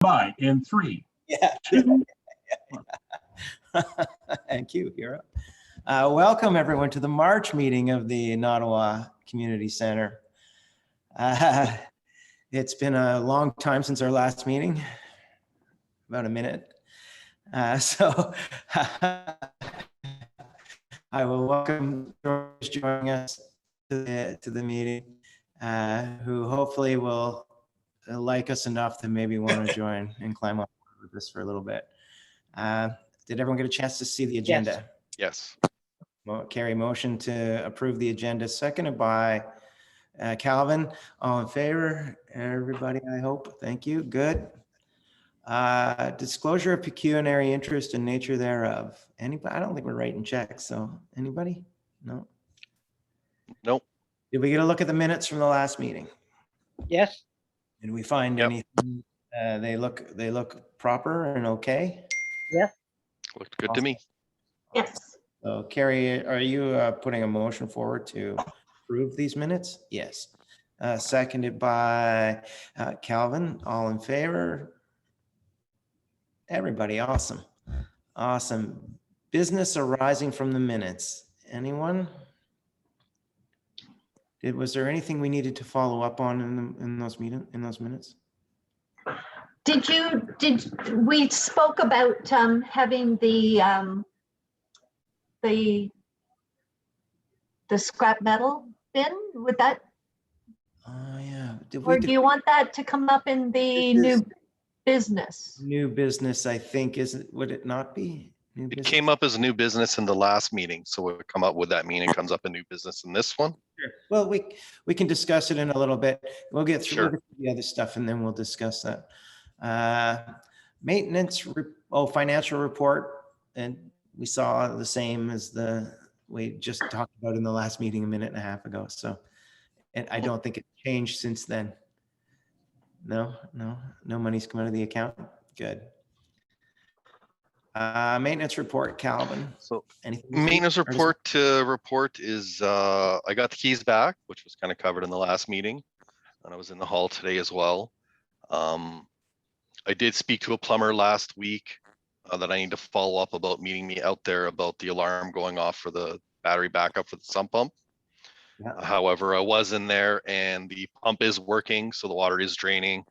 Bye in 3, Yeah. 2. Thank you. You're up. Welcome everyone to the March meeting of the Nottawa Community Center. It's been a long time since our last meeting, about a minute. So I will welcome George joining us to the meeting, who hopefully will like us enough to maybe want to join and climb up with us for a little bit. Did everyone get a chance to see the agenda? Yes. Carry motion to approve the agenda, seconded by Calvin. All in favor? Everybody, I hope. Thank you. Good. Disclosure of pecuniary interest and nature thereof. Anybody? I don't think we're writing checks. So anybody? No. Nope. Did we get a look at the minutes from the last meeting? Yes. Did we find Yep. anything? They look proper and okay. Yes. Looked good to me. Yes. So Carrie, are you putting a motion forward to approve these minutes? Yes. Seconded by Calvin. All in favor? Everybody, awesome. Awesome. Business arising from the minutes. Anyone? Was there anything we needed to follow up on in those minutes? We spoke about having the scrap metal bin? Would that, Oh yeah. or do you want that to come up in the new business? New business, I think, would it not be? New It business? came up as a new business in the last meeting, so it would come up with that meaning. It comes up a new business in this one. Sure. Well, we can discuss it in a little bit. We'll get through Sure. the other stuff and then we'll discuss that. Maintenance, financial report, and we saw the same as we just talked about in the last meeting a minute and a half ago. So, and I don't think it changed since then. No money's come out of the account. Good. Maintenance report, Calvin. So Anything? maintenance report is I got the keys back, which was kind of covered in the last meeting, and I was in the hall today as well. I did speak to a plumber last week that I need to follow up about meeting me out there about the alarm going off for the battery backup for the sump pump. Yeah. However, I was in there and the pump is working, so the water is draining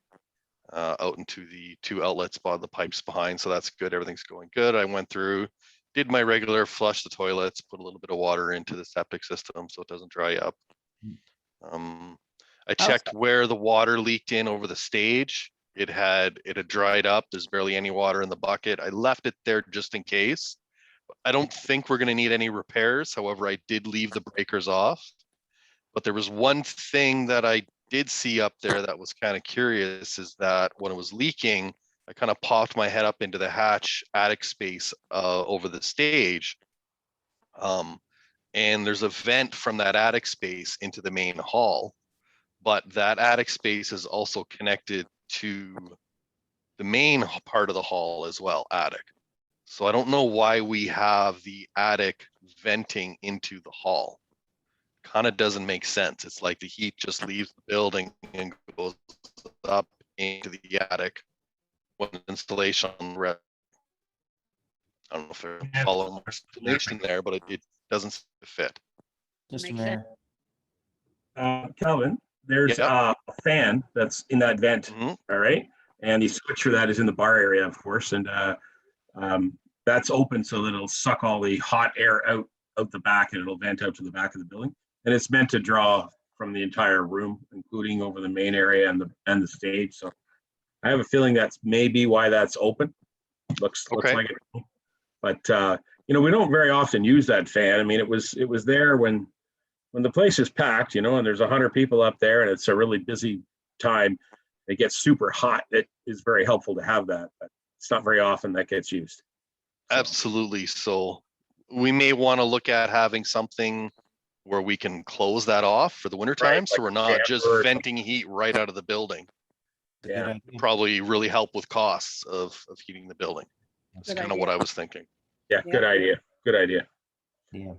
out into the 2 outlets by the pipes behind, so that's good. Everything's going good. I went through, did my regular flush the toilets, put a little bit of water into the septic system so it doesn't dry up. I checked where the water leaked in over the stage. It had dried up. There's barely any water in the bucket. I left it there just in case. I don't think we're going to need any repairs. However, I did leave the breakers off. But there was one thing that I did see up there that was kind of curious, is that when it was leaking, I kind of popped my head up into the hatch attic space over the stage. And there's a vent from that attic space into the main hall. But that attic space is also connected to the main part of the hall as well, attic. So I don't know why we have the attic venting into the hall. Kind of doesn't make sense. It's like the heat just leaves the building and goes up into the attic when installation. I don't know if they're following installation there, but it doesn't fit. Just Makes Mayor. Calvin, there's a fan that's in that vent. All right, and the switch for that is in the bar area, of course, and that's open so that it'll suck all the hot air out the back, and it'll vent out to the back of the building. And it's meant to draw from the entire room, including over the main area and the stage. So I have a feeling that's maybe why that's open. Looks like it. But we don't very often use that fan. I mean, it was there when the place is packed, and there's 100 people up there, and it's a really busy time. It gets super hot. It is very helpful to have that, but it's not very often that gets used. So. Absolutely. So we may want to look at having something where we can close that off for the winter time, right, so we're not just venting heat right out of the building. Yeah, probably really help with costs of heating the building. That's kind of what I was thinking. Yeah, good idea. Good idea. Yeah.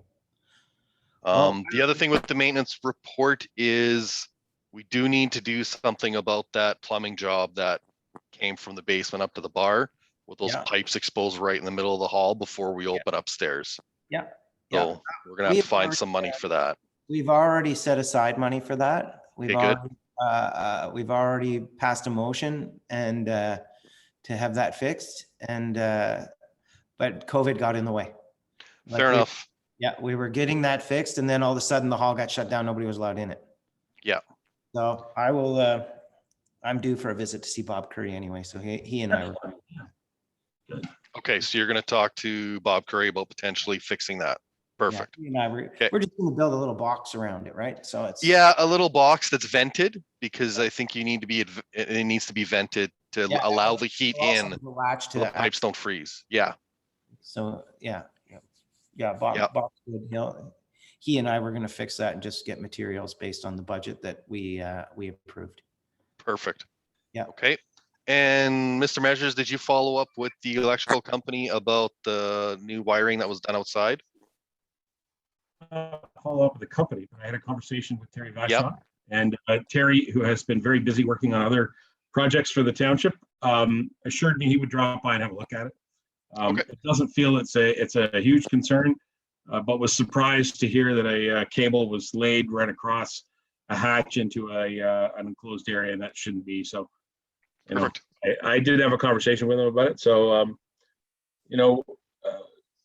The other thing with the maintenance report is we do need to do something about that plumbing job that came from the basement up to the bar with those Yeah. pipes exposed right in the middle of the hall before we open upstairs. Yeah. So we're gonna have to find some money for that. We've already set aside money for that. Okay, good. We've already passed a motion and to have that fixed, and but COVID got in the way. Fair enough. Yeah, we were getting that fixed, and then all of a sudden the hall got shut down. Nobody was allowed in it. Yeah. So I will. I'm due for a visit to see Bob Curry anyway. So he and I were. Okay, so you're gonna talk to Bob Curry about potentially fixing that. Perfect. Yeah, he and I we're just going to build a little box around it, right? So it's a little box that's vented, because I think it needs to be vented to allow the heat in. Latch to so the pipes don't freeze. Yeah. So Bob good. He and I were going to fix that and just get materials based on the budget that we approved. Perfect. Yeah. Okay. And Mr. Measures, did you follow up with the electrical company about the new wiring that was done outside? Follow up with the company, but I had a conversation with Terry Vashon. Yep. And Terry, who has been very busy working on other projects for the township, assured me he would drop by and have a look at it. Okay. It doesn't feel it's a huge concern, but was surprised to hear that a cable was laid right across a hatch into an enclosed area, and that shouldn't be. So, Perfect. I did have a conversation with him about it.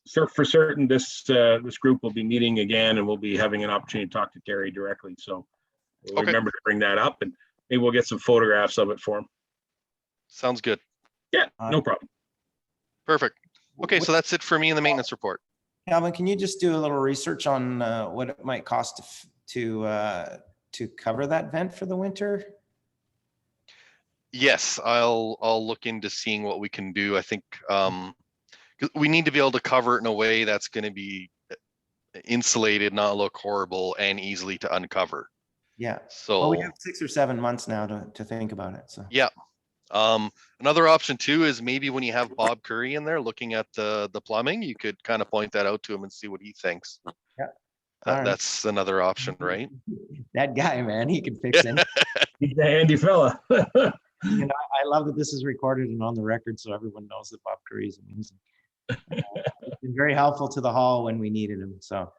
So, for certain, this group will be meeting again, and we'll be having an opportunity to talk to Terry directly. So we'll remember to bring that up, and maybe we'll get some photographs of it for him. Sounds good. Yeah, no problem. Perfect. Okay, so that's it for me in the maintenance report. Calvin, can you just do a little research on what it might cost to cover that vent for the winter? Yes, I'll look into seeing what we can do. I think we need to be able to cover it in a way that's going to be insulated, not look horrible, and easily to uncover. Yeah. So we have 6 or 7 months now to think about it. So yeah. Another option too is maybe when you have Bob Curry in there looking at the plumbing, you could kind of point that out to him and see what he thinks. Yeah. That's another option, right? That guy, man, he can fix it. He's a handy fella. I love that this is recorded and on the record, so everyone knows that Bob Curry is amazing. He's been very helpful to the hall when we needed him. So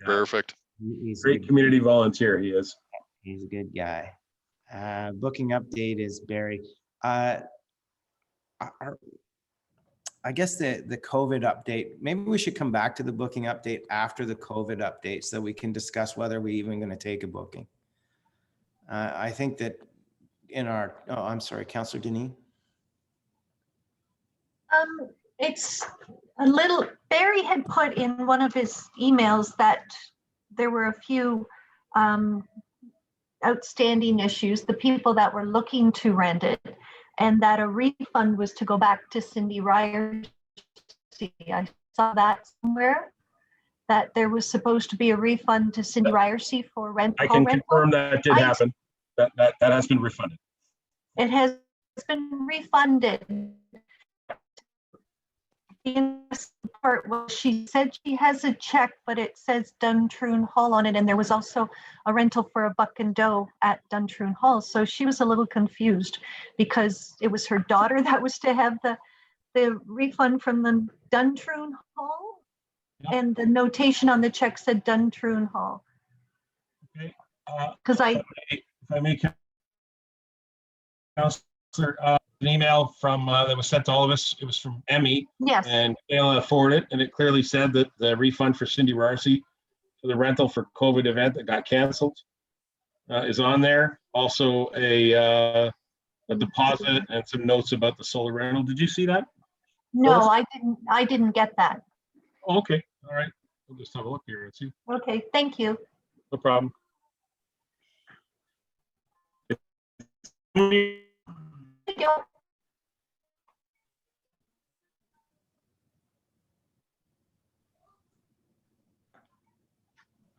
perfect. He's great community volunteer. He is. He's a good guy. Booking update is Barry. I guess the COVID update, maybe we should come back to the booking update after the COVID update so we can discuss whether we're even going to take a booking. I think that I'm sorry, Councillor Denis. It's a little, Barry had put in one of his emails that there were a few outstanding issues, the people that were looking to rent it, and that a refund was to go back to Cindy Ryerson. I saw that somewhere, that there was supposed to be a refund to Cindy Ryerson for rent. I can confirm that did happen. That has been refunded. It has been refunded. The part was she said she has a check, but it says Duntroon Hall on it, and there was also a rental for a buck and doe at Duntroon Hall. So she was a little confused because it was her daughter that was to have the refund from the Duntroon Hall, and the notation on the check said Duntroon Hall. Okay. Because if I may, Councillor, an email from that was sent to all of us. It was from Emmy. Yes. And Kayla forwarded it, and it clearly said that the refund for Cindy Ryerson for the rental for COVID event that got canceled is on there. Also a deposit and some notes about the solar rental. Did you see that? No, I didn't get that. Oh, okay. All right. We'll just have a look here and see. Okay, thank you. No problem. Thank you.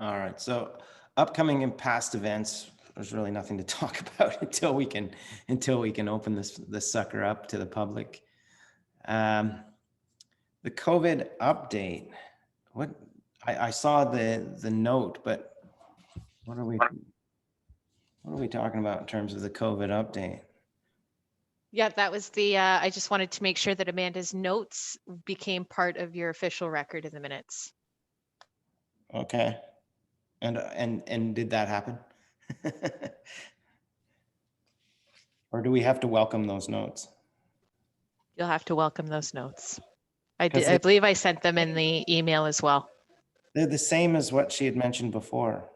All right. So upcoming and past events, there's really nothing to talk about until we can open this sucker up to the public. The COVID update. What I saw the note, but what are we talking about in terms of the COVID update? Yeah, that was the, I just wanted to make sure that Amanda's notes became part of your official record in the minutes. Okay. And did that happen? Or do we have to welcome those notes? You'll have to welcome those notes. I 'Cause did, I believe I sent them in the email as well. They're the same as what she had mentioned before,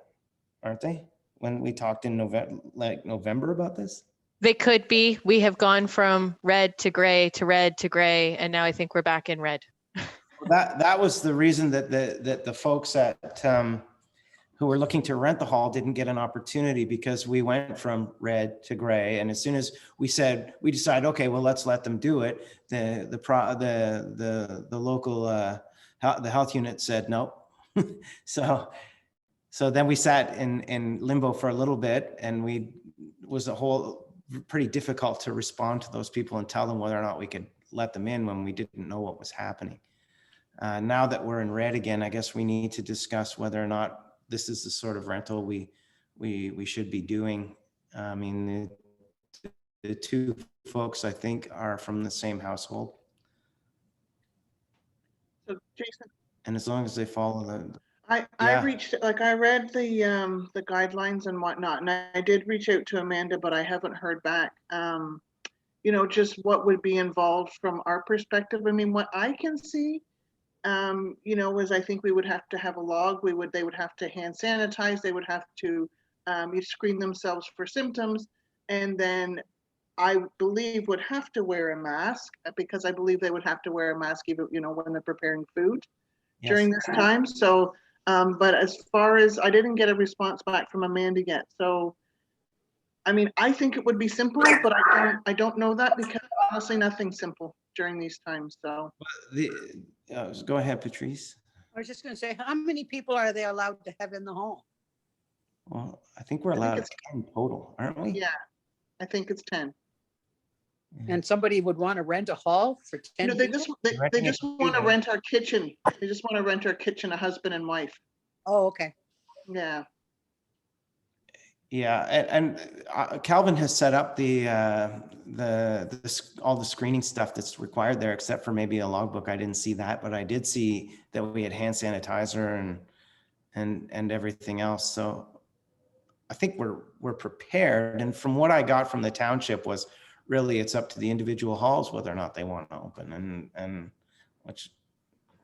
aren't they? When we talked in November about this? They could be. We have gone from red to gray to red to gray, and now I think we're back in red. That was the reason that the folks at who were looking to rent the hall didn't get an opportunity, because we went from red to gray. And as soon as we decided, okay, well, let's let them do it, the local the health unit said no. So then we sat in limbo for a little bit, and was pretty difficult to respond to those people and tell them whether or not we could let them in when we didn't know what was happening. Now that we're in red again, I guess we need to discuss whether or not this is the sort of rental we should be doing. I mean, the two folks, I think, are from the same household. So Jason, And as long as they follow the, I Yeah. reached, like, I read the guidelines and whatnot, and I did reach out to Amanda, but I haven't heard back. You know, just what would be involved from our perspective. I mean, what I can see, you know, is I think we would have to have a log. They would have to hand sanitize. They would have to screen themselves for symptoms, and then I believe would have to wear a mask, because I believe they would have to wear a mask even, you know, when they're preparing food during this time. So, but as far as, I didn't get a response back from Amanda yet. So, I mean, I think it would be simple, but I don't know that, because honestly, nothing's simple during these times. So go ahead, Patrice. I was just going to say, how many people are they allowed to have in the home? Well, I think we're allowed 10 total, aren't we? yeah, I think it's 10. And somebody would want to rent a hall for 10 No, they people? just want to rent our kitchen. They just want to rent our kitchen, a husband and wife. Oh, okay. Yeah. Yeah, and Calvin has set up all the screening stuff that's required there, except for maybe a logbook. I didn't see that, but I did see that we had hand sanitizer and everything else. So I think we're prepared. And from what I got from the township was really it's up to the individual halls whether or not they want to open, and which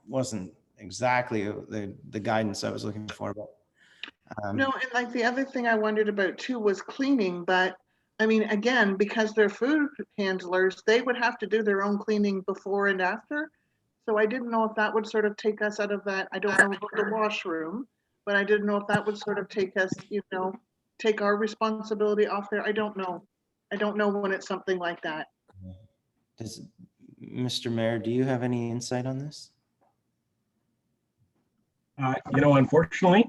wasn't exactly the guidance I was looking for, but. No, and like the other thing I wondered about too was cleaning, but I mean, again, because they're food handlers, they would have to do their own cleaning before and after. So I didn't know if that would sort of take us out of that. I don't know about the washroom, but I didn't know if that would sort of take us, you know, take our responsibility off there. I don't know. I don't know when it's something like that. Mr. Mayor, do you have any insight on this? You know, unfortunately,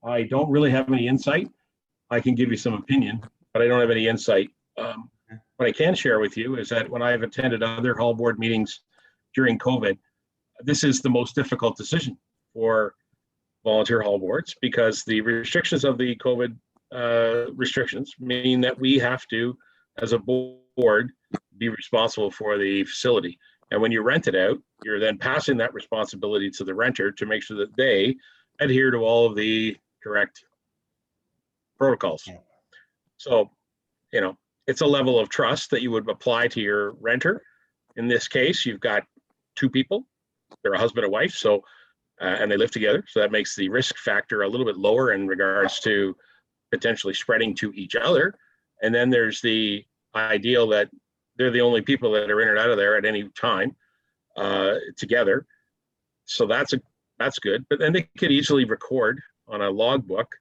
I don't really have any insight. I can give you some opinion, but I don't have any insight. What I can share with you is that when I've attended other hall board meetings during COVID, this is the most difficult decision for volunteer hall boards, because the restrictions of the COVID restrictions mean that we have to, as a board, be responsible for the facility. And when you rent it out, you're then passing that responsibility to the renter to make sure that they adhere to all of the correct protocols. Yeah. So, you know, it's a level of trust that you would apply to your renter. In this case, you've got two people, they're a husband and wife, so and they live together, so that makes the risk factor a little bit lower in regards to potentially spreading to each other. And then there's the ideal that they're the only people that are in and out of there at any time together. So that's good. But then they could easily record on a logbook.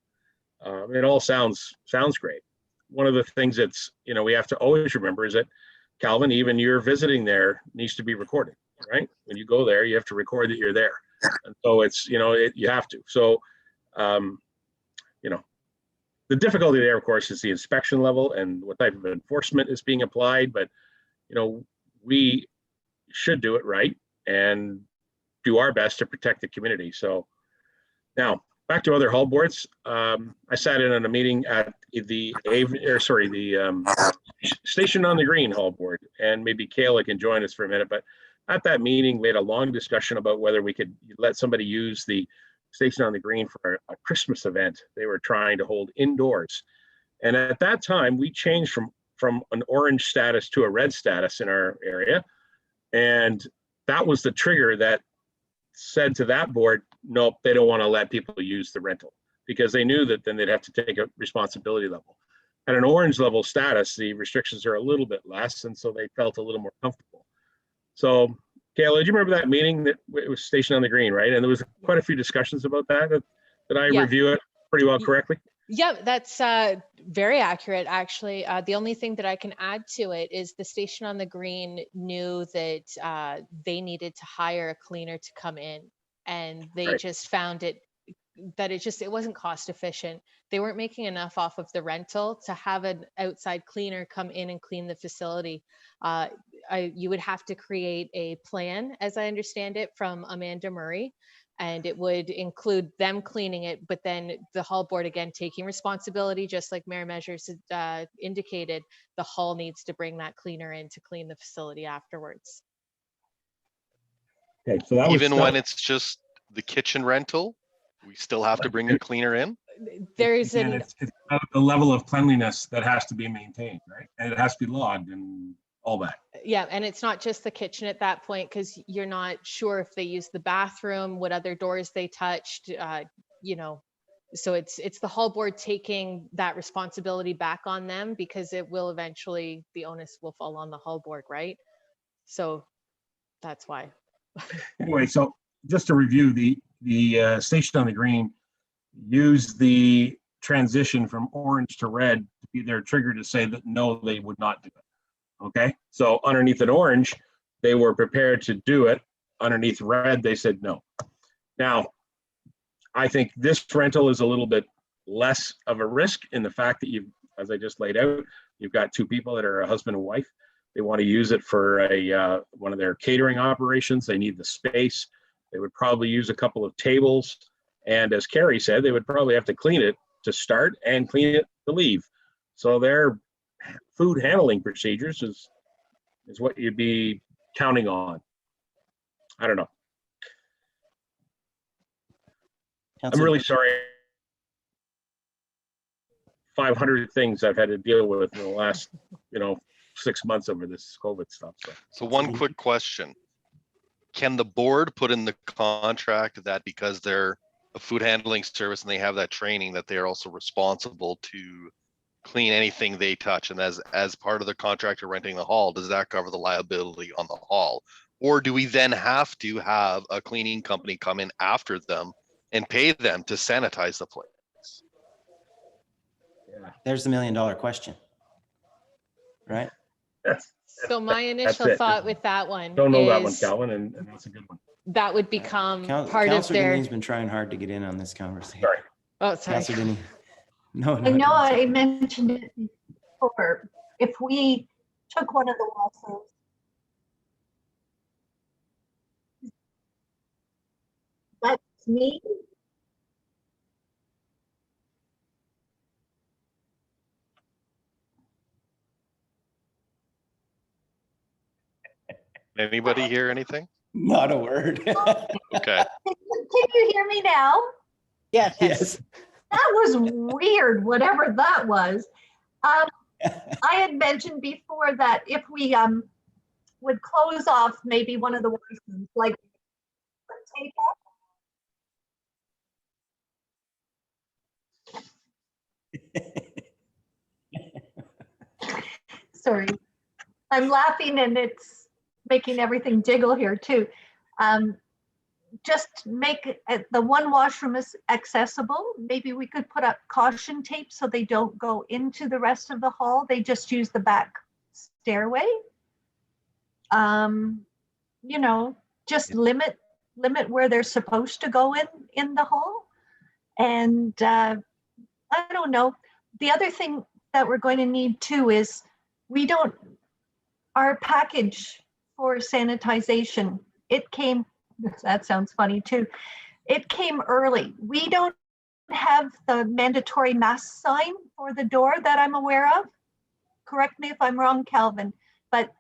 It all sounds great. One of the things that's, you know, we have to always remember is that, Calvin, even your visiting there needs to be recorded, right? When you go there, you have to record that you're there. And so it's, you know, you have to. So, you know, the difficulty there, of course, is the inspection level and what type of enforcement is being applied. But, you know, we should do it right and do our best to protect the community. So now, back to other hall boards. I sat in on a meeting at the Station on the Green hall board, and maybe Kayla can join us for a minute. But at that meeting, we had a long discussion about whether we could let somebody use the Station on the Green for a Christmas event they were trying to hold indoors. And at that time, we changed from an orange status to a red status in our area. And that was the trigger that said to that board, nope, they don't want to let people use the rental, because they knew that then they'd have to take a responsibility level. At an orange level status, the restrictions are a little bit less, and so they felt a little more comfortable. So, Kayla, do you remember that meeting that it was Station on the Green, right? And there was quite a few discussions about that. Did I review it pretty well correctly? Yeah, that's very accurate, actually. The only thing that I can add to it is the Station on the Green knew that they needed to hire a cleaner to come in, and they just found it wasn't cost efficient. They weren't making enough off of the rental to have an outside cleaner come in and clean the facility. You would have to create a plan, as I understand it, from Amanda Murray, and it would include them cleaning it, but then the hall board again taking responsibility, just like Mayor Measures indicated. The hall needs to bring that cleaner in to clean the facility afterwards. Okay, so that even when it's just the kitchen rental, we still have to bring a cleaner in. There's it's a level of cleanliness that has to be maintained, right? And it has to be logged and all that. Yeah, and it's not just the kitchen at that point, because you're not sure if they use the bathroom, what other doors they touched, so it's the hall board taking that responsibility back on them, because it will eventually, the onus will fall on the hall board, right? So that's why. Anyway, so just to review, the Station on the Green used the transition from orange to red to be their trigger to say that no, they would not do it. Okay, so underneath an orange, they were prepared to do it. Underneath red, they said no. Now, I think this rental is a little bit less of a risk in the fact that as I just laid out, you've got two people that are a husband and wife. They want to use it for one of their catering operations. They need the space. They would probably use a couple of tables. And as Carrie said, they would probably have to clean it to start and clean it to leave. So their food handling procedures is what you'd be counting on. I don't know. I'm really sorry. 500 things I've had to deal with in the last, 6 months over this COVID stuff. So one quick question. Can the board put in the contract that because they're a food handling service and they have that training, that they are also responsible to clean anything they touch? And as part of the contract of renting the hall, does that cover the liability on the hall? Or do we then have to have a cleaning company come in after them and pay them to sanitize the place? Yeah. There's the $1 million question, right? So my initial thought with that one don't know that one, Calvin, and that's a good one. That would become part of Councillor their. Denny's been trying hard to get in on this conversation. Sorry. Oh, sorry. Councillor Denny. No, I know I mentioned it before. If we took one of the lawsuits, that's me. Anybody hear anything? Not a word. Okay. Can you hear me now? Yes. That was weird, whatever that was. I had mentioned before that if we would close off maybe one of the washrooms, like tape off. Sorry, I'm laughing and it's making everything jiggle here too. Just make the one washroom is accessible. Maybe we could put up caution tape so they don't go into the rest of the hall. They just use the back stairway. Just limit where they're supposed to go in the hall. And I don't know. The other thing that we're going to need too is our package for sanitization, it came, that sounds funny too. It came early. We don't have the mandatory mask sign for the door that I'm aware of. Correct me if I'm wrong, Calvin, but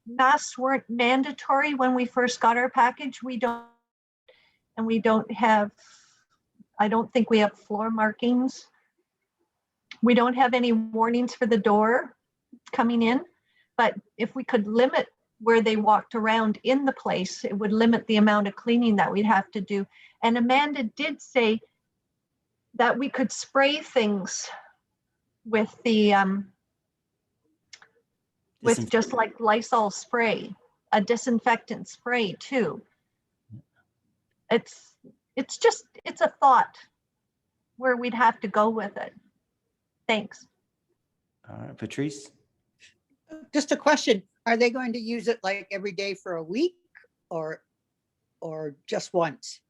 masks weren't mandatory when we first got our package. We don't have, I don't think we have floor markings. We don't have any warnings for the door coming in, but if we could limit where they walked around in the place, it would limit the amount of cleaning that we'd have to do. And Amanda did say that we could spray things with the, with just like Lysol spray, a disinfectant spray too. It's a thought where we'd have to go with it. Thanks. All right, Patrice? Just a question. Are they going to use it like every day for a week or just once?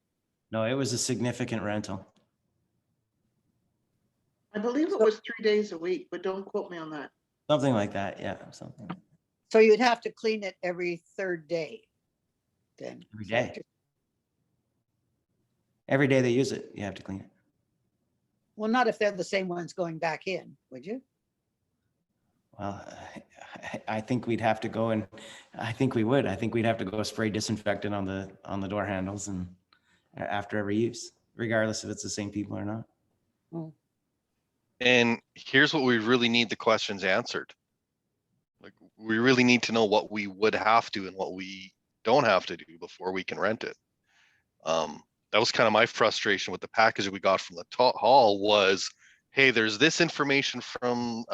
No, it was a significant rental. I believe it was 3 days a week, but don't quote me on that. Something like that, yeah, something. So you'd have to clean it every third day then? Every day. Every day they use it, you have to clean it. Well, not if they're the same ones going back in, would you? Well, I think we'd have to go and I think we would. I think we'd have to go spray disinfectant on the door handles and after every use, regardless if it's the same people or not. Oh. And here's what we really need the questions answered. Like, we really need to know what we would have to and what we don't have to do before we can rent it. That was kind of my frustration with the package we got from the hall was, hey, there's this information from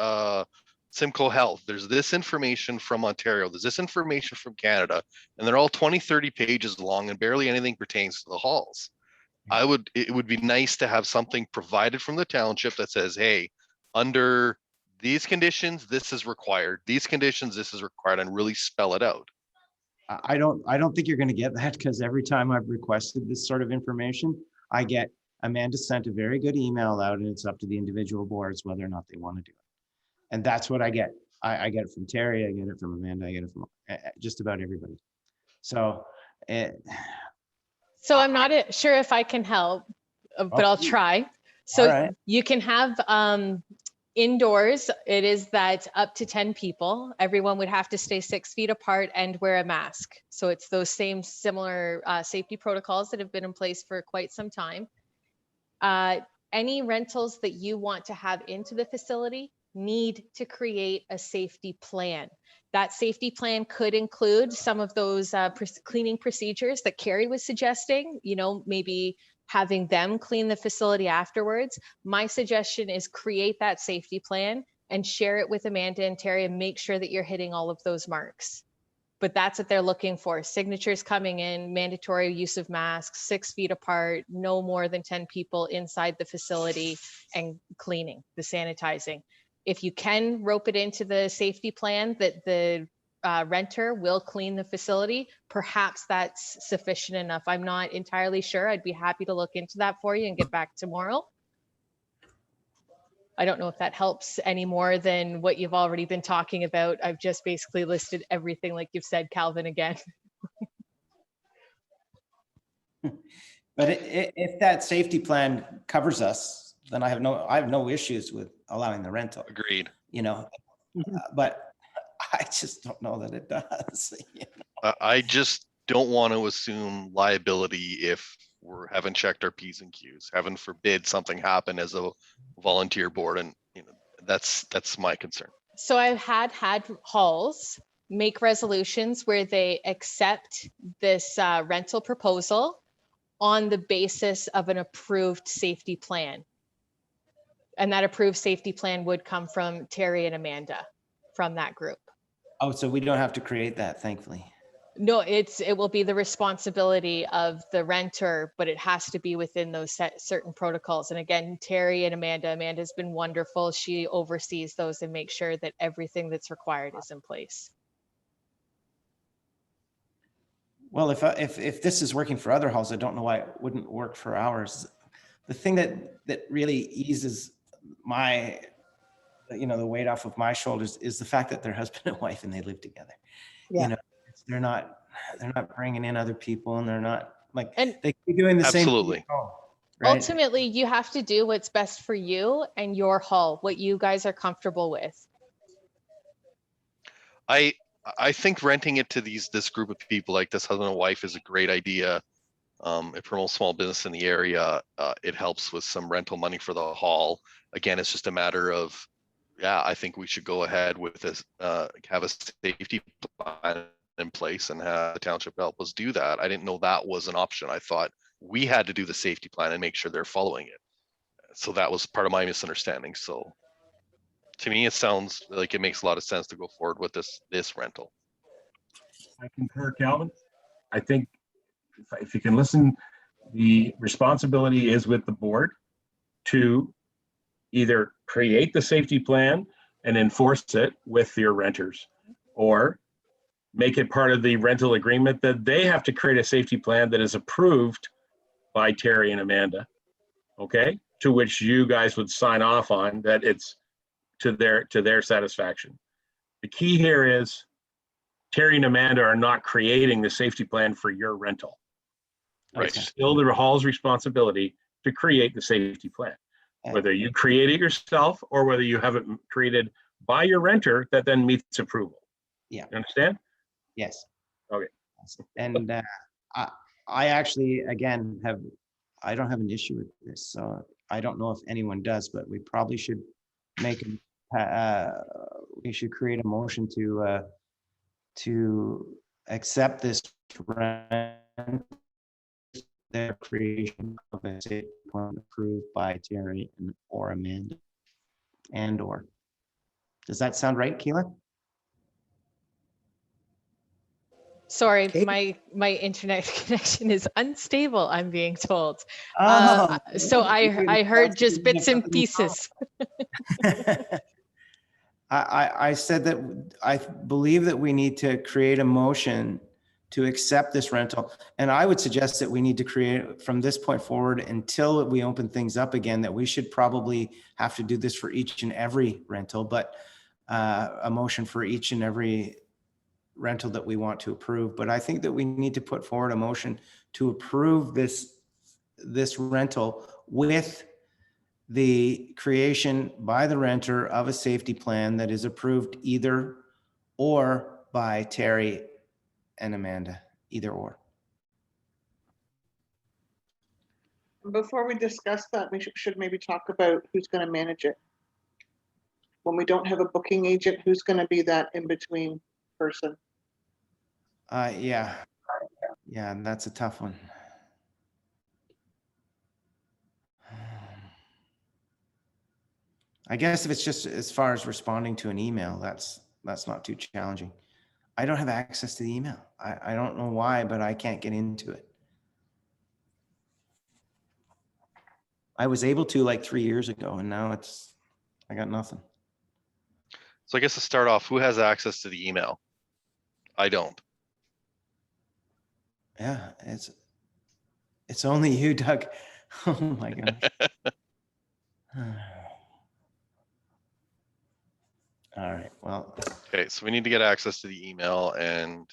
Simcoe Health. There's this information from Ontario. There's this information from Canada. And they're all 20, 30 pages long and barely anything pertains to the halls. It would be nice to have something provided from the township that says, hey, under these conditions, this is required. These conditions, this is required, and really spell it out. I don't think you're going to get that because every time I've requested this sort of information, I get Amanda sent a very good email out and it's up to the individual boards whether or not they want to do it. And that's what I get. I get it from Terry, I get it from Amanda, I get it from just about everybody. So I'm not sure if I can help, but I'll try. So right. You can have indoors, it is that up to 10 people, everyone would have to stay 6 feet apart and wear a mask. So it's those same similar safety protocols that have been in place for quite some time. Any rentals that you want to have into the facility need to create a safety plan. That safety plan could include some of those cleaning procedures that Carrie was suggesting, maybe having them clean the facility afterwards. My suggestion is create that safety plan and share it with Amanda and Terry and make sure that you're hitting all of those marks. But that's what they're looking for. Signatures coming in, mandatory use of masks, 6 feet apart, no more than 10 people inside the facility, and cleaning, the sanitizing. If you can rope it into the safety plan that the renter will clean the facility, perhaps that's sufficient enough. I'm not entirely sure. I'd be happy to look into that for you and get back tomorrow. I don't know if that helps any more than what you've already been talking about. I've just basically listed everything like you've said, Calvin, again. But if that safety plan covers us, then I have no issues with allowing the rental. Agreed. But I just don't know that it does. I just don't want to assume liability if we haven't checked our P's and Q's. Heaven forbid something happen as a volunteer board, and that's my concern. So I've had halls make resolutions where they accept this rental proposal on the basis of an approved safety plan. And that approved safety plan would come from Terry and Amanda from that group. Oh, so we don't have to create that, thankfully. No, it will be the responsibility of the renter, but it has to be within those certain protocols. And again, Terry and Amanda's been wonderful. She oversees those and makes sure that everything that's required is in place. Well, if this is working for other halls, I don't know why it wouldn't work for ours. The thing that really eases my, the weight off of my shoulders is the fact that they're husband and wife and they live together. Yeah. They're not bringing in other people, and they're not like, and they keep doing the absolutely. same thing. right? Ultimately, you have to do what's best for you and your hall, what you guys are comfortable with. I think renting it to this group of people, like this husband and wife, is a great idea. It promotes small business in the area. It helps with some rental money for the hall. Again, it's just a matter of, yeah, I think we should go ahead with this, have a safety plan in place and have the township help us do that. I didn't know that was an option. I thought we had to do the safety plan and make sure they're following it. So that was part of my misunderstanding. So to me, it sounds like it makes a lot of sense to go forward with this rental. I concur, Calvin. I think if you can listen, the responsibility is with the board to either create the safety plan and enforce it with your renters, or make it part of the rental agreement that they have to create a safety plan that is approved by Terry and Amanda, okay? To which you guys would sign off on that it's to their satisfaction. The key here is Terry and Amanda are not creating the safety plan for your rental. Right. It's still the hall's responsibility to create the safety plan, whether you create it yourself or whether you have it created by your renter that then meets approval. Yeah. You understand? Yes. Okay. And I actually, again, I don't have an issue with this, so I don't know if anyone does, but we probably should make we should create a motion to accept this rent, their creation of a safety plan approved by Terry or Amanda, or. Does that sound right, Keelan? Sorry, Okay. my internet connection is unstable, I'm being told. Oh, So I heard just bits and pieces. I said that I believe that we need to create a motion to accept this rental. And I would suggest that we need to create from this point forward until we open things up again, that we should probably have to do this for each and every rental, but a motion for each and every rental that we want to approve. But I think that we need to put forward a motion to approve this rental with the creation by the renter of a safety plan that is approved either or by Terry and Amanda, either or. Before we discuss that, we should maybe talk about who's going to manage it. When we don't have a booking agent, who's going to be that in-between person? Yeah, and that's a tough one. I guess if it's just as far as responding to an email, that's not too challenging. I don't have access to the email. I don't know why, but I can't get into it. I was able to like 3 years ago, and now I got nothing. So I guess to start off, who has access to the email? I don't. Yeah, it's only you, Doug. Oh my gosh. All right, well. Okay, so we need to get access to the email, and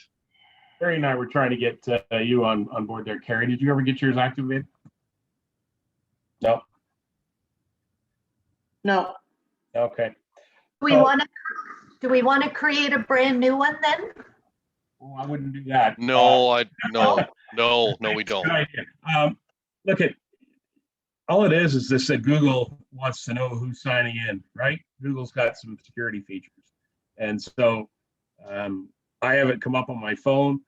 Carrie and I were trying to get you on board there. Carrie, did you ever get yours activated? No. No. Okay. Do we want to create a brand new one then? Oh, I wouldn't do that. no, we don't. Good idea. Look at all it is this that Google wants to know who's signing in, right? Google's got some security features, and so I have it come up on my phone.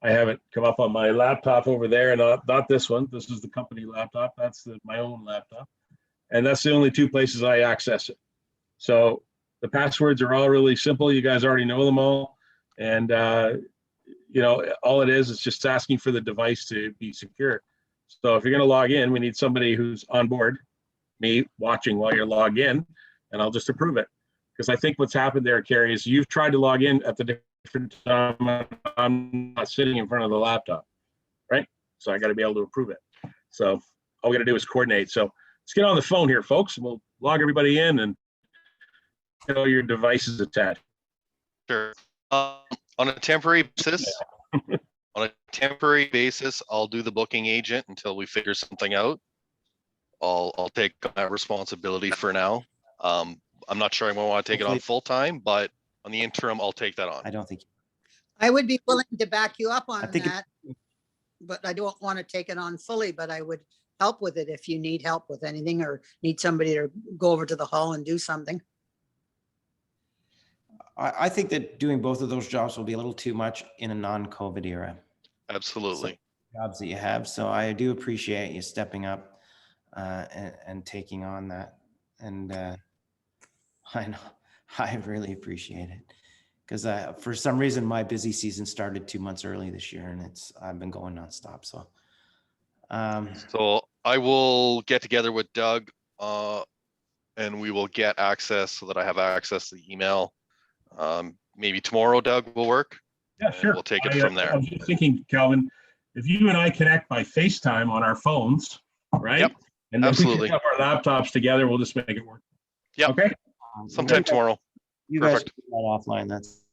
I have it come up on my laptop over there, and not this one. This is the company laptop. That's my own laptop, and that's the only two places I access it. So the passwords are all really simple. You guys already know them all, and all it is just asking for the device to be secure. So if you're going to log in, we need somebody who's on board, me watching while you're logged in, and I'll just approve it. Because I think what's happened there, Carrie, is you've tried to log in at the different time. I'm not sitting in front of the laptop, right? So I got to be able to approve it. So all we got to do is coordinate. So let's get on the phone here, folks, and we'll log everybody in and get all your devices attached. Sure. On a temporary basis, I'll do the booking agent until we figure something out. I'll take that responsibility for now. I'm not sure I want to take it on Hopefully- full time, but on the interim, I'll take that on. I don't think, I would be willing to back you up on think it- that, but I don't want to take it on fully, but I would help with it if you need help with anything or need somebody to go over to the hall and do something. I think that doing both of those jobs will be a little too much in a non-COVID era. Absolutely. Jobs that you have. So I do appreciate you stepping up and taking on that. And I know I really appreciate it because for some reason my busy season started 2 months early this year, and I've been going nonstop. So So I will get together with Doug and we will get access so that I have access to the email. Maybe tomorrow, Doug, will work. Yeah, and sure. We'll take it I from there. was just thinking, Calvin, if you and I connect by FaceTime on our phones, right? Yep, And then we absolutely. pick up our laptops together, we'll just make it work. Yep. Okay. Sometime tomorrow. you guys Perfect. can do that offline. That's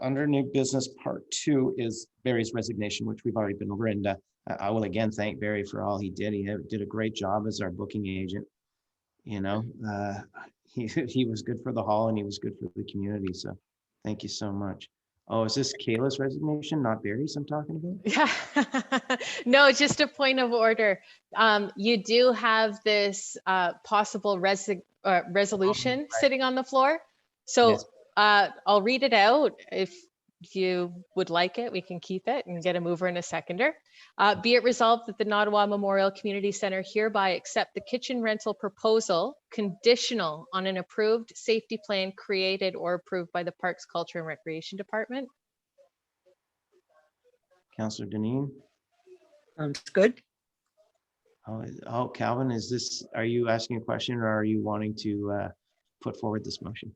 under new business part 2 is Barry's resignation, which we've already been over. And I will again thank Barry for all he did. He did a great job as our booking agent. You know, he was good for the hall and he was good for the community. So thank you so much. Oh, is this Kayla's resignation, not Barry's I'm talking about? Yeah. No, just a point of order. You do have this possible resolution sitting on the floor. So Yes. I'll read it out. If you would like it, we can keep it and get a mover and a seconder. Be it resolved that the Nottawa Memorial Community Center hereby accept the kitchen rental proposal conditional on an approved safety plan created or approved by the Parks, Culture and Recreation Department. Councillor Deneen. Sounds good. Oh, Calvin, are you asking a question or are you wanting to put forward this motion?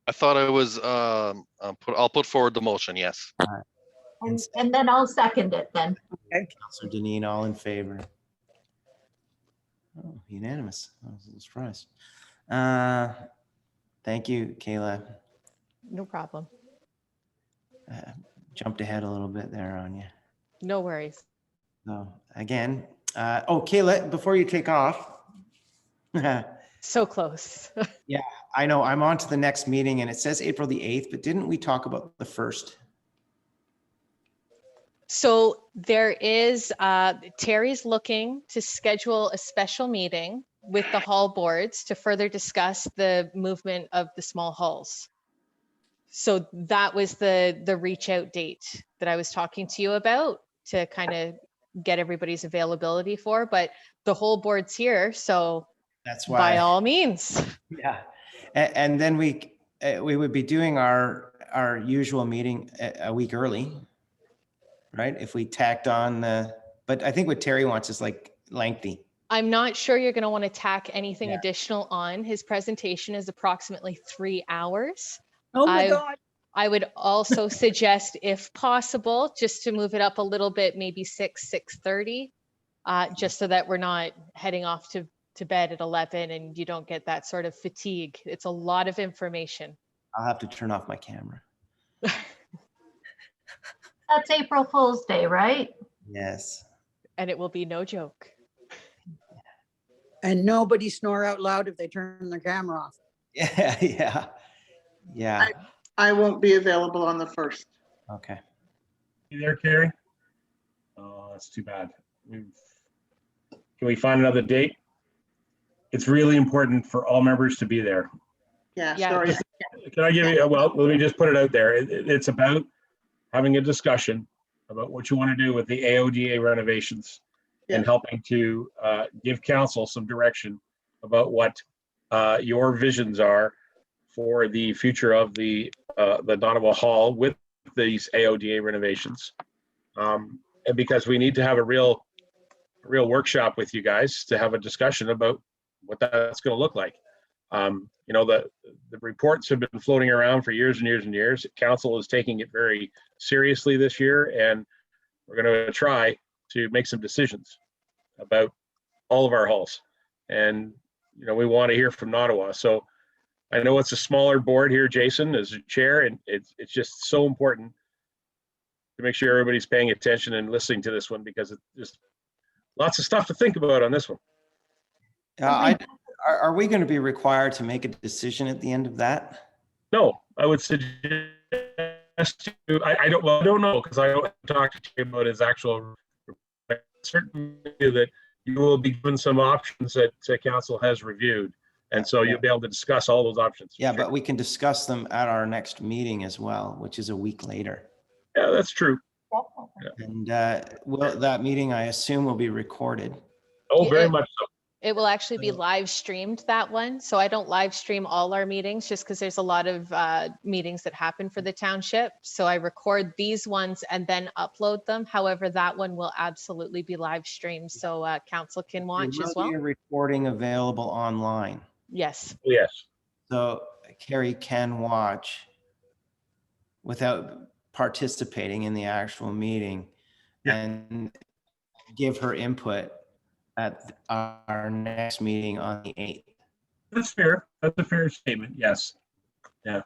I thought I was, I'll put forward the motion, yes. And then I'll second it then. Councillor Deneen, all in favor? Oh, unanimous. I was a little surprised. Thank you, Kayla. No problem. Jumped ahead a little bit there on you. No worries. So again, Kayla, before you take off, So close. I know I'm on to the next meeting and it says April the 8th, but didn't we talk about the 1st? So there is, Terry's looking to schedule a special meeting with the hall boards to further discuss the movement of the small halls. So that was the reach out date that I was talking to you about to kind of get everybody's availability for, but the whole board's here. So That's why. by all means. Yeah. And then we would be doing our usual meeting a week early, right? If we tacked on but I think what Terry wants is like lengthy. I'm not sure you're going to want to tack anything additional on. His presentation is approximately 3 hours. Oh my God. I would also suggest, if possible, just to move it up a little bit, maybe 6:30, just so that we're not heading off to bed at 11 and you don't get that sort of fatigue. It's a lot of information. I'll have to turn off my camera. That's April Fool's Day, right? Yes. And it will be no joke. And nobody snore out loud if they turn their camera off. Yeah. I won't be available on the 1st. Okay. You there, Carrie? Oh, that's too bad. Can we find another date? It's really important for all members to be there. Yeah, Yeah. sorry. Can I give you, well, let me just put it out there. It's about having a discussion about what you want to do with the AODA renovations and helping to give council some direction about what your visions are for the future of the Nottawa Hall with these AODA renovations. And because we need to have a real workshop with you guys to have a discussion about what that's going to look like. You know, the reports have been floating around for years and years and years. Council is taking it very seriously this year, and we're going to try to make some decisions about all of our halls. And, you know, we want to hear from Nottawa. So I know it's a smaller board here, Jason, as a chair, and it's just so important to make sure everybody's paying attention and listening to this one, because it's just lots of stuff to think about on this one. Are we going to be required to make a decision at the end of that? No, I would suggest I don't know, because I don't talk to you about his actual. Certainly that you will be given some options that council has reviewed, and so you'll be able to discuss all those options. Yeah, but we can discuss them at our next meeting as well, which is a week later. Yeah, that's true. Yeah. And that meeting, I assume, will be recorded. Oh, very much so. It will actually be live streamed, that one. So I don't live stream all our meetings just because there's a lot of meetings that happen for the township. So I record these ones and then upload them. However, that one will absolutely be live streamed, so council can watch as well. There will be a recording available online. Yes. Yes. So Carrie can watch without participating in the actual meeting and give her input at our next meeting on the 8th. That's fair. That's a fair statement. Yes. Yeah.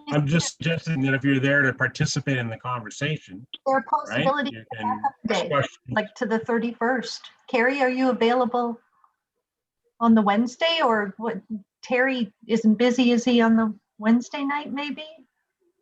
I'm just suggesting that if you're there to participate in the conversation, There are possibilities you for can backup day, question. like to the 31st. Carrie, are you available on the Wednesday, or what? Terry isn't busy, is he, on the Wednesday night maybe,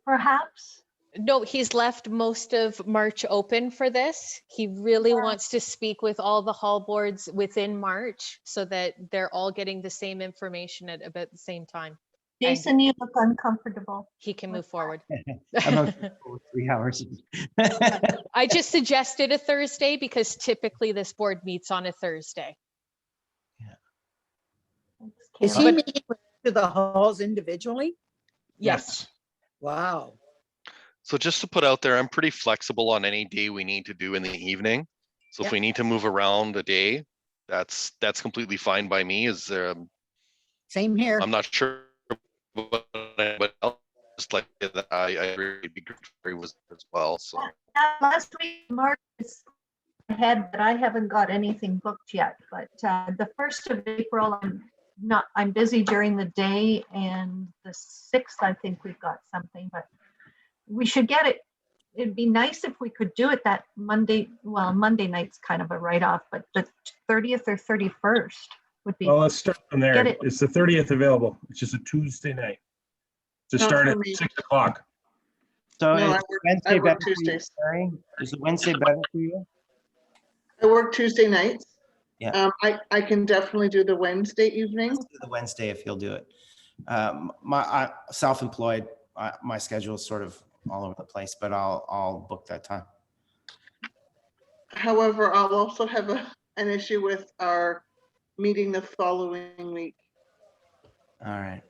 perhaps? No, he's left most of March open for this. He really wants to speak with all the hall boards within March so that they're all getting the same information at about the same time. Jason, you look uncomfortable. He can move forward. I'm okay for 3 hours. I just suggested a Thursday because typically this board meets on a Thursday. Is he meeting to the halls individually? Yes. Wow. So just to put out there, I'm pretty flexible on any day we need to do in the evening. So if we need to move around a day, that's completely fine by me. Same here. I'm not sure what anybody else, just like that. I agree was as well. So Last week, Mark is ahead, but I haven't got anything booked yet. But the 1st of April, I'm busy during the day, and the 6th, I think we've got something, but we should get it. It'd be nice if we could do it that Monday. Well, Monday night's kind of a write-off, but the 30th or 31st would be. Well, let's start from there. It's the 30th available. It's just a Tuesday night to start at 6 o'clock. So No, is I Wednesday work better for you, Tuesdays. Carrie? Is it Wednesday better for you? I work Tuesday nights. Yeah. I can definitely do the Wednesday evening. Let's do the Wednesday if you'll do it. My self-employed, my schedule is sort of all over the place, but I'll book that time. However, I'll also have an issue with our meeting the following week. All right.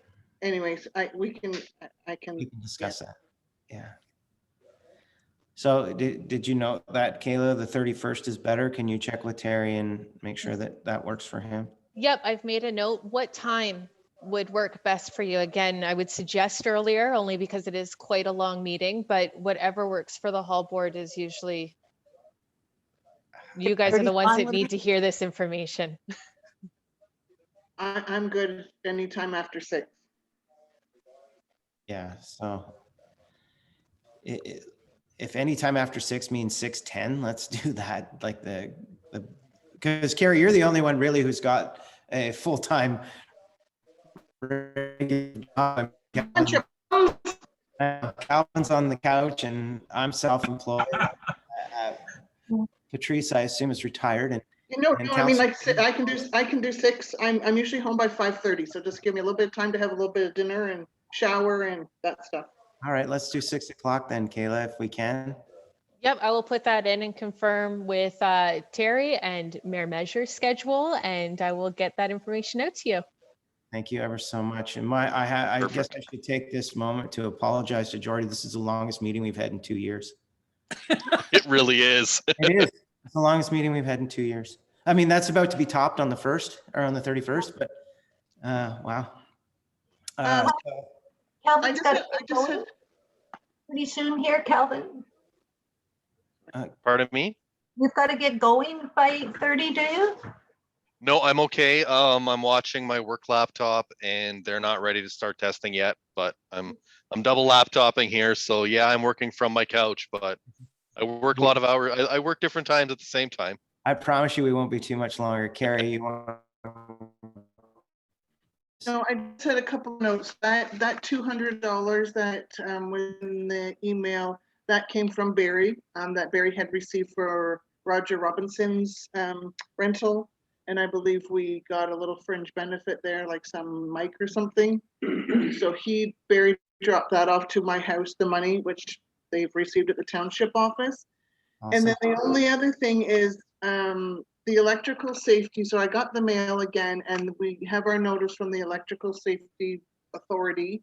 Anyways, I can We can discuss that. Yeah. So did you know that, Kayla, the 31st is better? Can you check with Terry and make sure that that works for him? Yep, I've made a note. What time would work best for you? Again, I would suggest earlier, only because it is quite a long meeting, but whatever works for the hall board is usually, you guys are the ones that need to hear this information. I'm good anytime after 6. Yeah, so if any time after 6 means 6:10, let's do that. Like because Carrie, you're the only one really who's got a full-time job. Calvin's on the couch and I'm self-employed. Patrice, I assume, is retired. And I mean, like, I can do 6. I'm usually home by 5:30, so just give me a little bit of time to have a little bit of dinner and shower and that stuff. All right, let's do 6 o'clock then, Kayla, if we can. Yep, I will put that in and confirm with Terry and Mayor Measure's schedule, and I will get that information out to you. Thank you ever so much. And I guess I should take this moment to apologize to Jordy. This is the longest meeting we've had in 2 years. it really is. It is. It's the longest meeting we've had in 2 years. I mean, that's about to be topped on the 1st or on the 31st, but wow. Calvin's got to get going pretty soon here, Calvin. Pardon me? You've got to get going by 8:30, do you? No, I'm okay. I'm watching my work laptop and they're not ready to start testing yet, but I'm double laptopping here. So yeah, I'm working from my couch, but I work a lot of hours. I work different times at the same time. I promise you we won't be too much longer. Carrie, you want? No, I just had a couple notes. That $200 that was in the email, that came from Barry, that Barry had received for Roger Robinson's rental. And I believe we got a little fringe benefit there, like some mic or something. So Barry dropped that off to my house, the money, which they've received at the township office. Awesome. And then the only other thing is the electrical safety. So I got the mail again, and we have our notice from the Electrical Safety Authority.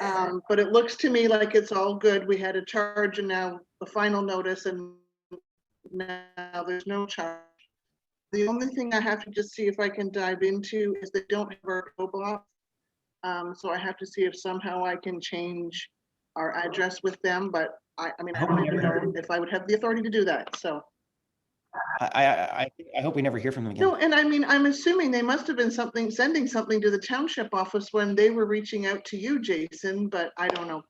But it looks to me like it's all good. We had a charge and now the final notice, and now there's no charge. The only thing I have to just see if I can dive into is they don't have our PO box. So I have to see if somehow I can change our address with them, but I mean, I don't even know if I would have the authority to do that, so. I hope we never hear from them again. No, and I mean, I'm assuming they must have been sending something to the township office when they were reaching out to you, Jason, but I don't know.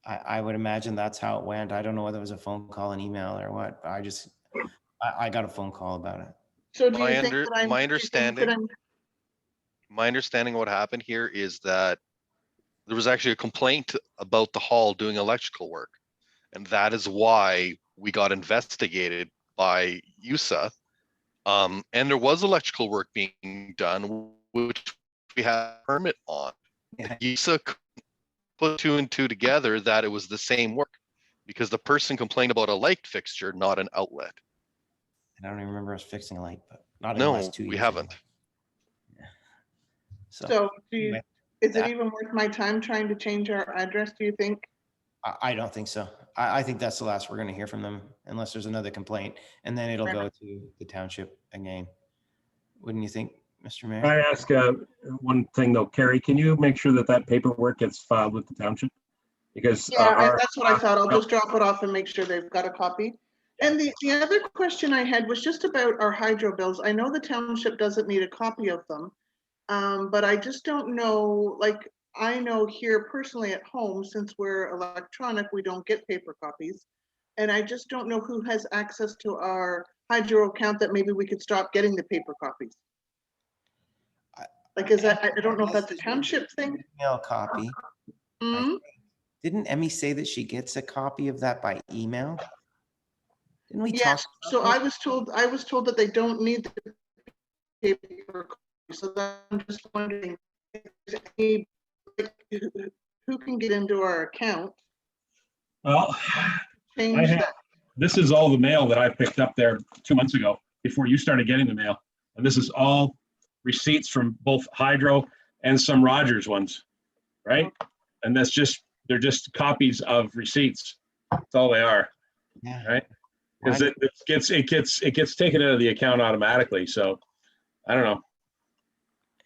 I would imagine that's how it went. I don't know whether it was a phone call, an email, or what. I got a phone call about it. So do you think that my understanding of what happened here is that there was actually a complaint about the hall doing electrical work. And that is why we got investigated by USA. And there was electrical work being done, which we had a permit on. Yeah. USA put 2 and 2 together that it was the same work because the person complained about a light fixture, not an outlet. I don't even remember us fixing a light, but not in No, the last 2 years. we haven't. Yeah. So is it even worth my time trying to change our address, do you think? I don't think so. I think that's the last we're going to hear from them unless there's another complaint, and then it'll go to the township again. Wouldn't you think, Mr. Mayor? Can I ask one thing though, Carrie, can you make sure that that paperwork gets filed with the township? Because yeah, that's what I thought. I'll just drop it off and make sure they've got a copy. And the other question I had was just about our hydro bills. I know the township doesn't need a copy of them, but I just don't know, like, I know here personally at home, since we're electronic, we don't get paper copies. And I just don't know who has access to our hydro account that maybe we could stop getting the paper copies. Like, is that, I don't know if that's a township thing. Email copy. Mm-hmm. Didn't Emmy say that she gets a copy of that by email? Didn't we talk? Yes, so I was told that they don't need the paper copy. So I'm just wondering if there's any, like, who can get into our account? Well, Change that. this is all the mail that I picked up there 2 months ago before you started getting the mail. And this is all receipts from both Hydro and some Rogers ones, right? And they're just copies of receipts. That's all they are, Yeah. right? Because it gets taken out of the account automatically. So I don't know.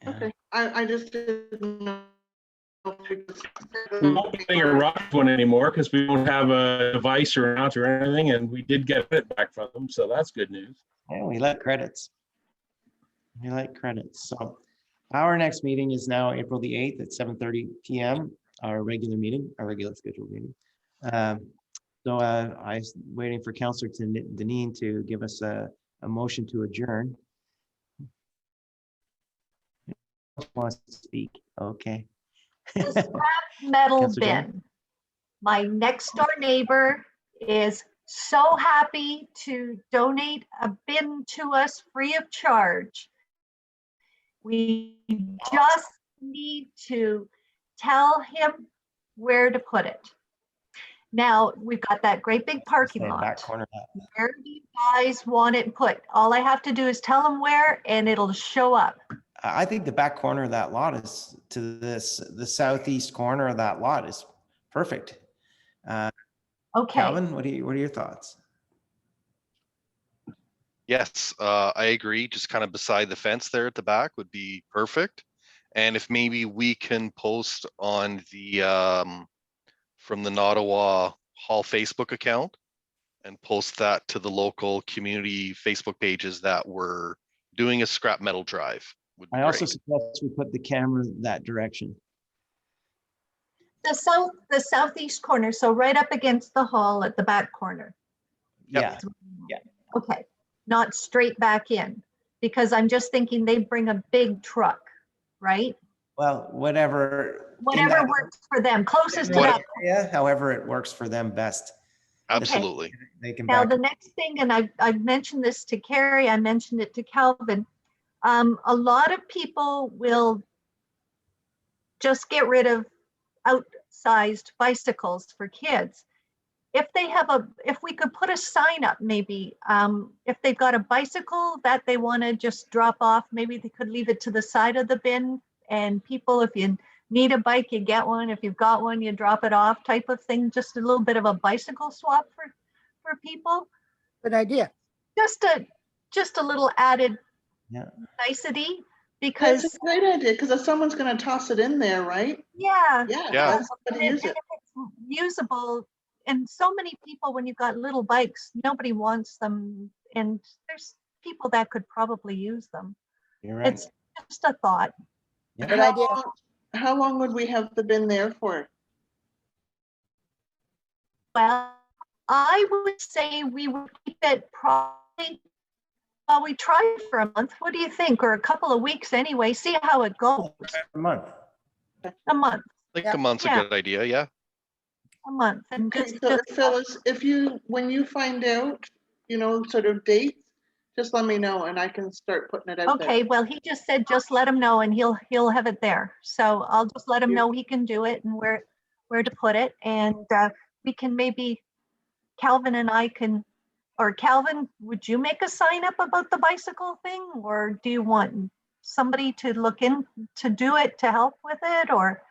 Okay, I just didn't know. We won't be getting a Rogers one anymore because we don't have a device or an out or anything, and we did get it back from them, so that's good news. Yeah, we like credits. So our next meeting is now April the 8th at 7:30 p.m. Our regular scheduled meeting. So I was waiting for Councillor Deneen to give us a motion to adjourn. Who wants to speak? Okay. The scrap metal Councillor Jen? bin. My next door neighbor is so happy to donate a bin to us free of charge. We just need to tell him where to put it. Now, we've got that great big parking Say back lot. corner. Where do you guys want it put? All I have to do is tell them where and it'll show up. I think the back corner of that lot is to the southeast corner of that lot is perfect. Okay. Calvin, what are your thoughts? Yes, I agree. Just kind of beside the fence there at the back would be perfect. And if maybe we can post on the from the Nottawa Hall Facebook account and post that to the local community Facebook pages that we're doing a scrap metal drive. Would be I also great. suggest we put the camera that direction. The southeast corner, so right up against the hall at the back corner. Yeah, Okay, not straight back in, because I'm just thinking they bring a big truck, right? well, whatever. in Whatever that works for them, closest to What- that. area, however it works for them best. Absolutely. They can Now, back the next thing, and I've mentioned this to Carrie, I mentioned it to Calvin. A lot of people will just get rid of outsized bicycles for kids. If we could put a sign up, maybe, if they've got a bicycle that they want to just drop off, maybe they could leave it to the side of the bin, and people, if you need a bike, you get one. If you've got one, you drop it off, type of thing. Just a little bit of a bicycle swap for people. Good idea. Just a little added Yeah. nicety, That's because a great idea, because if someone's gonna toss it in there, right? yeah, Yeah. Yeah. let somebody and use it. if it's usable, and so many people, when you've got little bikes, nobody wants them, and there's people that could probably use them. You're right. It's just a thought. Yeah. Good idea. How long would we have the bin there for? Well, I would say we would keep it probably, well, we try for a month. What do you think? Or a couple of weeks anyway, see how it goes. A month. A month, I think Yeah. a month's a Yeah. good idea. Yeah. a month. And Okay, just, so Phyllis, when you find out, sort of dates, just let me know and I can start putting it out there. okay, well, he just said, just let him know and he'll have it there. So I'll just let him know he can do it and where to put it. And we can maybe, Calvin and I can, or Calvin, would you make a sign up about the bicycle thing? Or do you want somebody to look in to do it, to help with it, or?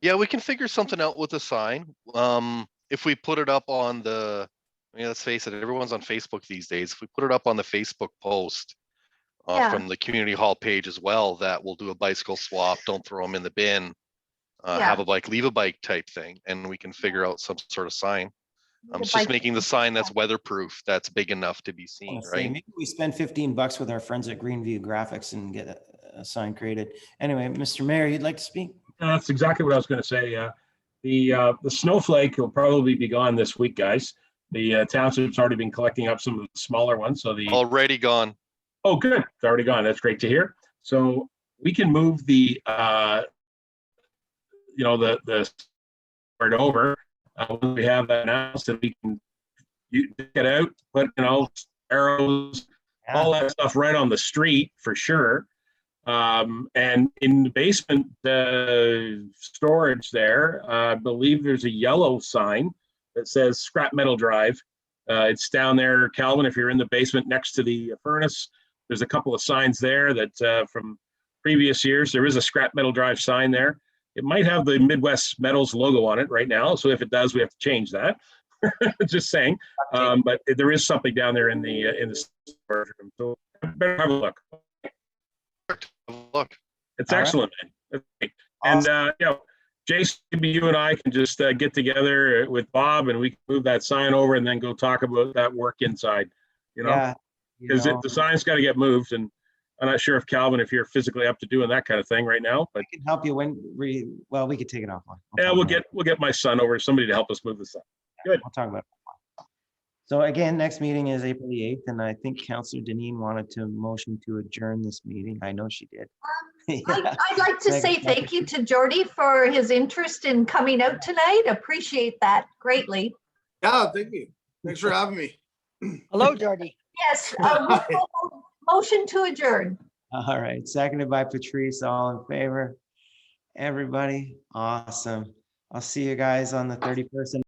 Yeah, we can figure something out with a sign. If we put it up on let's face it, everyone's on Facebook these days. If we put it up on the Facebook post Yeah. from the community hall page as well, that we'll do a bicycle swap, don't throw them in the bin, Yeah. have a bike, leave a bike type thing, and we can figure out some sort of sign. The It's bike- just making the sign that's weatherproof, that's big enough to be I'm seen, gonna say, right? maybe we spend $15 with our friends at Greenview Graphics and get a sign created. Anyway, Mr. Mayor, you'd like to speak? That's exactly what I was going to say. The snowflake will probably be gone this week, guys. The township's already been collecting up some of the smaller ones. So Already gone. oh, good, it's already gone. That's great to hear. So we can move the part over when we have that announced, and we can get out, put arrows, all that stuff right on the street for sure. And in the basement storage there, I believe there's a yellow sign that says scrap metal drive. It's down there, Calvin, if you're in the basement next to the furnace. There's a couple of signs there that from previous years, there is a scrap metal drive sign there. It might have the Midwest Metals logo on it right now. So if it does, we have to change that. Just saying. But there is something down there in the storage room. So better have a look. Look, It's All right. excellent, man. And Jason, maybe you and I can just get together with Bob, and we can move that sign over, and then go talk about that work inside. Yeah. Because the sign's got to get moved, and I'm not sure if Calvin, if you're physically up to doing that kind of thing right now, but I can help you when we could take it offline. we'll get my son over, somebody to help us move this up. Good. We'll talk about it. So again, next meeting is April the 8th, and I think Councillor Deneen wanted to motion to adjourn this meeting. I know she did. Yeah. I'd like to say thank you to Jordy for his interest in coming out tonight. Appreciate that greatly. Yeah, thank you. Thanks for having me. Hello, Jordy. Yes, motion to adjourn. All right, seconded by Patrice, all in favor? Everybody, awesome. I'll see you guys on the 31st.